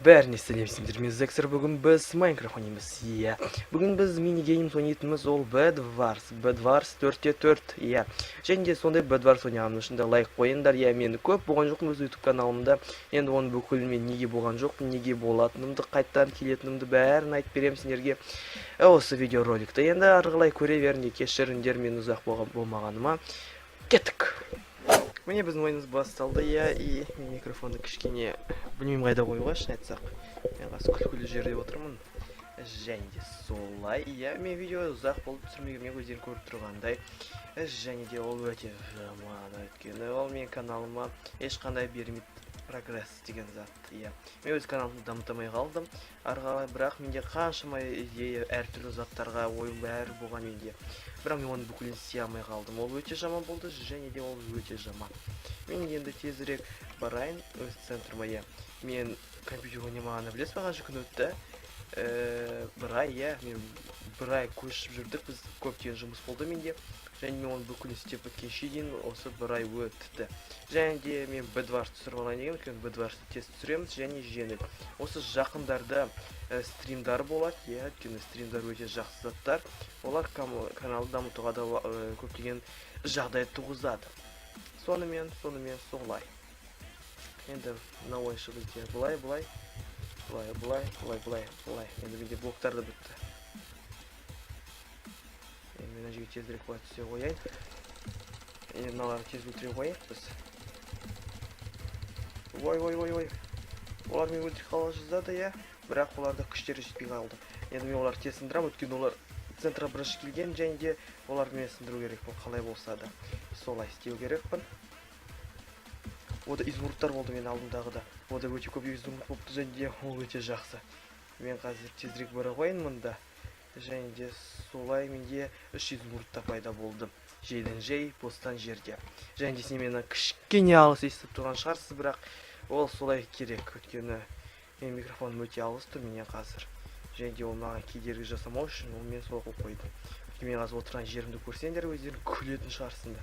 Бәріне сәлемсіңдер, мен Зексер. Бүгін біз Майнкрафт ойнаймыз. Иә. Бүгін біз мини-геймс ойнайтынымыз ол Bedwars 4-4. Иә. Және де сондай Bedwars ойнағаным үшін де лайк қойыңдар. Иә, мен көп болған жоқпын өз YouTube каналымда. Енді оның бүкілін мен неге болған жоқпын, неге болатынымды, қайттан келетінімді бәрін айтып беремін сендерге осы видеороликті. Енді арғылай көре беріңдер, кешіріңдер мен ұзақ болмағаныма. Кеттік. Міне біздің ойынымыз басталды. Иә, и микрофонды кішкене білмеймін қайда қоюға, шын айтсақ. Мен қазір күлкілі жерде отырмын. Және де солай. Иә, мен видео ұзақ болып түсірмегенмен өздерің көріп тұрғандай. Және де ол өте жаман, өйткені ол мен каналыма ешқандай бермейді прогресс деген зат. Иә, мен өз каналымды дамытамай қалдым. Арғалай, бірақ менде қаншама идея, әртүрлі заттарға ойым бәрі болған менде. Бірақ мен оны бүкілін істей алмай қалдым. Ол өте жаман болды, және де ол өте жаман. Мен енді тезірек барайын өз центрыма. Иә, мен компьютер ойнамағаны білесіз бе, қанша күн өтті? Бір ай, иә, мен бір ай көшіп жүрдік, біз көптеген жұмыс болды менде. Және мен оны бүкіл істеп біткенше дейін осы бір ай өтті. Және де мен Bedwars түсіріп алайын деген, өйткені Bedwarsты тез түсіреміз және жеңіл. Осы жақындарда стримдар болады, иә, өйткені стримдар өте жақсы заттар. Олар каналды дамытуға да көптеген жағдай туғызады. Сонымен солай. Енді мынау ойыншы бізде былай. Енді менде блоктар да бітті. Енді мен жерге тезірек былай түсе қояйын. Енді мыналарды тез өлтіре қояйық біз. Ой. Олар мен өлтіре қала жаздады, иә. Бірақ оларда күштері жетпей қалды. Енді мен олар тез сындырам, өйткені олар центра бірінші келген, және де олар мен сындыру керек, бұл қалай болса да. Солай істеу керекпін. Ода изумруттар болды мен алдымдағы да. Ода өте көп изумруд болыпты, және де ол өте жақсы. Мен қазір тезірек бара қойын мұнда. Және де солай менде 3 изумрудта пайда болды. Жейден жей, бостан жерде. Және де сен мені кішкене алыс естіп тұрған шығарсыз, бірақ ол солай керек, өйткені мен микрофоным өте алыс тұр менен қазір. Және де ол маған кедергі жасамау үшін ол мен солай қойып қойдым. Өйткені мен қазір отырған жерімді көрсеңдер, өздерің күлетін шығарсыңдар.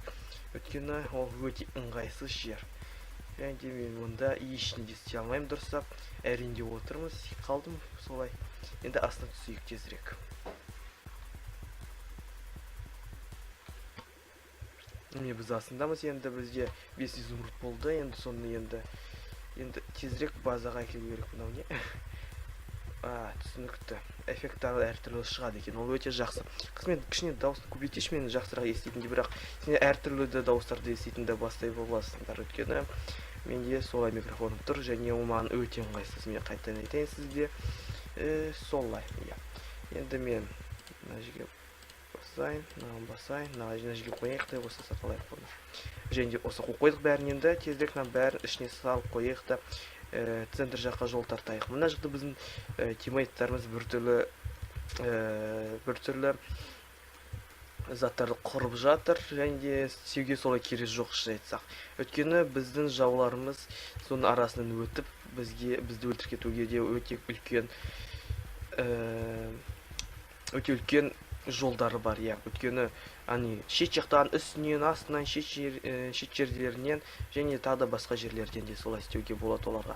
Өйткені ол өте ыңғайсыз жер. Және де мен мұнда ешінде істей алмаймын дұрыстап. Әрінде отырмыз, қалдым солай. Енді астына түсейік тезірек. Міне біз астындамыз, енді бізде 5 изумруд болды, енді соны енді тезірек базаға келу керек. Мынау не? Түсінікті. Эффекттары әртүрлі шығады екен, ол өте жақсы. Қызмен кішіне дауысты көбейтеші, мені жақсырақ естейтінде, бірақ сен әртүрлі дауыстарды естейтінде бастай боласыңдар, өйткені менде солай микрофоным тұр, және ол маған өте ыңғайсыз. Мен қайтадан айтайын сізде. Солай. Енді мен мына жерге басайын, мына жерге қойайық та осы сақалайық бұны. Және де осы қойдық бәрін, енді тезірек бәрін ішіне салып қойайық та центр жаққа жол тартайық. Мына жақта біздің тиммейттарымыз біртүрлі заттарды құрып жатыр, және де сеуге солай керек жоқ шын айтсақ. Өйткені біздің жауларымыз соның арасынан өтіп, бізді өлтіріп кетуге де өте үлкен жолдары бар, иә. Өйткені шет жақтан, үстінен, астынан, шет жерлерінен, және тағы да басқа жерлерден де солай істеуге болады оларға.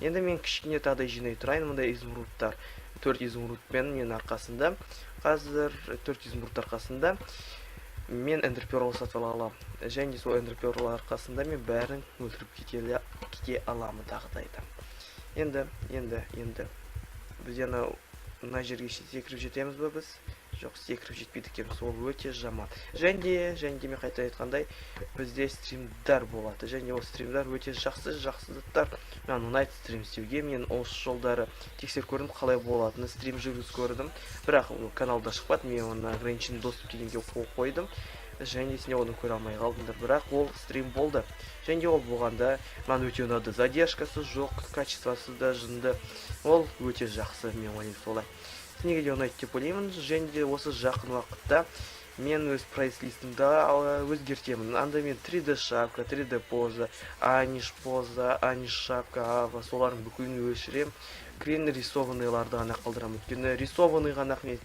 Енді мен кішкене тағы да жинай тұрайын, мұндай изумрудтар. 4 изумрудпен мен арқасында, қазір 4 изумруд арқасында мен эндерперлы сатып аламын. Және сол эндерперлы арқасында мен бәрін өлтіріп кете аламын тағдайда. Енді біз мына жерге секіріп жетеміз бе біз? Жоқ, секіріп жетпейді екенбіз, ол өте жаман. Және де мен қайта айтқандай, бізде стримдар болады. Және ол стримдар өте жақсы заттар. Мен ұнайды стрим істеуге, мен осы жолдары тексер көрдім, қалай болатыны стрим жүргіз көрдім. Бірақ каналда шықпады, мен оны ограниченный доступ дегенге қол қойдым. Және сіне оны көре алмай қалдыңдар, бірақ ол стрим болды. Және ол болғанда маған өте ұнады. Задержкасы жоқ, качествосы да жынды. Ол өте жақсы, мен ойлаймын солай. Неге де ұнайды деп ойлаймын. Және де осы жақын уақытта мен өз прайс-листімді өзгертемін. Анда мен 3D шапка, 3D поза, аниш поза, аниш шапка, ава, солардың бүкілін өшірем. Крен рисованныйларды ғана қалдырамын. Өйткені рисованный ғана мен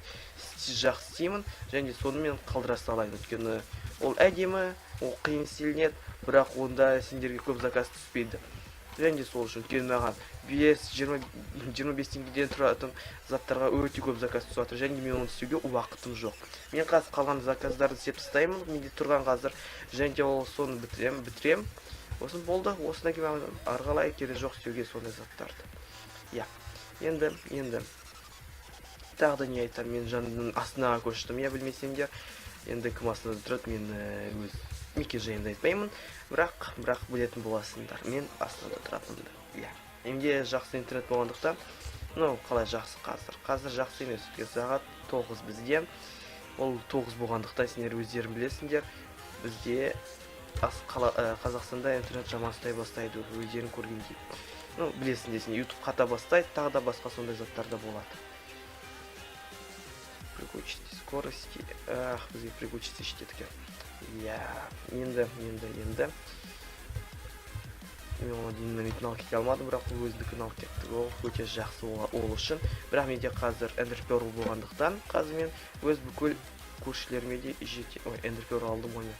жақсы істеймін, және соны мен қалдыра салайын. Өйткені ол әдемі, ол қиын істелінеді, бірақ онда сендерге көп заказ түспейді. Және сол үшін өйткені маған 5-25 теңгеден тұратын заттарға өте көп заказ түсіп жатыр, және мен оны істеуге уақытым жоқ. Мен қазір қалған заказдарды істеп тастаймын, менде тұрған қазір, және ол соны бітірем. Осын болды, осыдан кейін ары қарай керек жоқ істеуге сондай заттарды. Иә. Енді тағы да не айтам, мен жанымның Астанаға көштім, я білмесеңдер. Енді кім Астанада тұрады, мен өз мекен-жайымды айтпаймын, бірақ білетін боласыңдар. Мен Астанада тұратынымды. Иә. Менде жақсы интернет болғандықтан, қалай жақсы қазір жақсы емес, сағат 9 бізде. Ол 9 болғандықтан сендер өздерің білесіңдер. Бізде Қазақстанда интернет жаманстай бастайды, өздерің көргендей. Білесіңдер, сен YouTube қата бастайды, тағы да басқа сондай заттар да болады. Пригучите скорости. Бізге пригучите шететке. Иә, енді. Мен оны динамитін алып кете алмадым, бірақ өзіндікін алып кеттік. Ол өте жақсы ол үшін. Бірақ менде қазір Ender Pearl болғандықтан, қазір мен өз бүкіл көршілеріме де Ender Pearl алдым оны.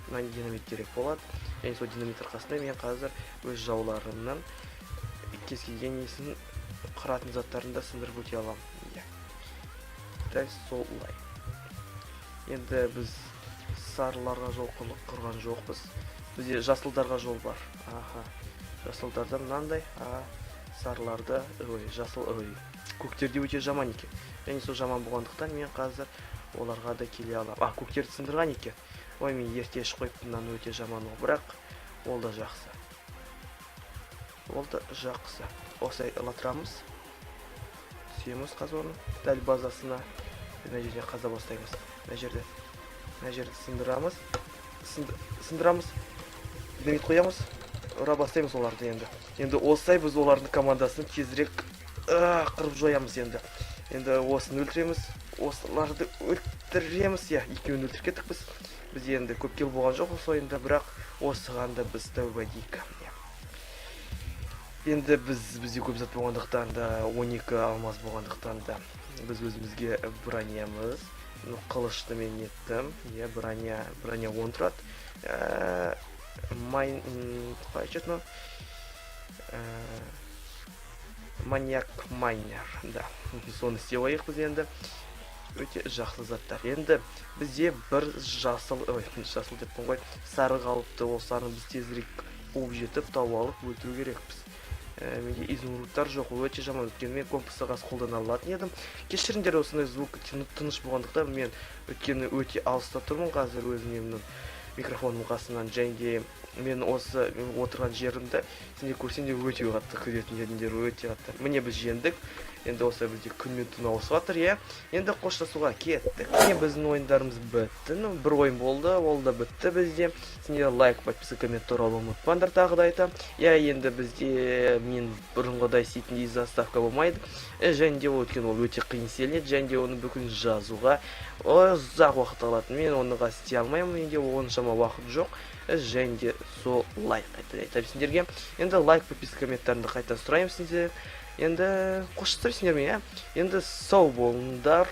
Мен динамит керек болады. Және сол динамит арқасында мен қазір өз жауларымнан кез келген несін қыратын заттарында сындырып өте аламын. Дәл солай. Енді біз сарыларға жол құрған жоқпыз. Бізде жасылдарға жол бар. Жасылдарда мынандай, сарыларда көктерде өте жаман екен. Және сол жаман болғандықтан мен қазір оларға да келе аламын. Көктерді сындырған екен. Мен ерте ішіп қойып, мынаны өте жаман ол, бірақ ол да жақсы. Осылай латырамыз. Түсеміз қазір оның дәл базасына. Мына жерде қаза бастаймыз. Мына жерде сындырамыз. Динамит қоямыз. Ұра бастаймыз оларды енді. Енді осылай біз олардың командасын тезірек қырып жоямыз енді. Енді осыны өлтіреміз. Осыларды өлтіреміз. Екеуін өлтіріп кеттік біз. Біз енді көп кел болған жоқ осы ойында, бірақ осығанда біз тәуба дейік. Енді бізде көп зат болғандықтан да, 12 алмаз болғандықтан да, біз өзімізге брониямыз, қылышты мен еттім, броня 10 тұрады. Маньяк майнер, соны істеп ойық біз енді. Өте жақсы заттар. Енді бізде бір жасыл деппін ғой, сары қалыпты, ол сарыны біз тезірек қуып жетіп, тауып алып өлтіру керекпіз. Менде изумрудтар жоқ, өте жаман, өткен мен компасы қас қолдана алатын едім. Кешіріңдер, осындай звук тыныш болғандықтан мен өткені өте алыста тұрмын қазір өзімнің микрофонның қасынан, және мен осы отырған жерімді сендер көрсеңдер өте қатты көретін едіңдер, өте қатты. Міне біз жеңдік. Енді осы бізде күн мен түн ауысып жатыр, енді қоштасуға кеттік. Біздің ойындарымыз бітті. Бір ойын болды, ол да бітті бізде. Сендер лайк, подписка, коммент туралы ұмытпаңдар, тағы да айтам. Енді бізде мен бұрынғыдай істейтіндей заставка болмайды. Және де өткен ол өте қиын селінеді, және де оны бүкіл жазуға ұзақ уақыт алады. Мен оныға істей алмаймын, менде оншама уақыт жоқ. Және де сол лайк айтам сендерге. Енді лайк, подписка, комменттарыңды қайта сұраймын сендер. Енді қоштасар сендермен, енді сау болыңдар.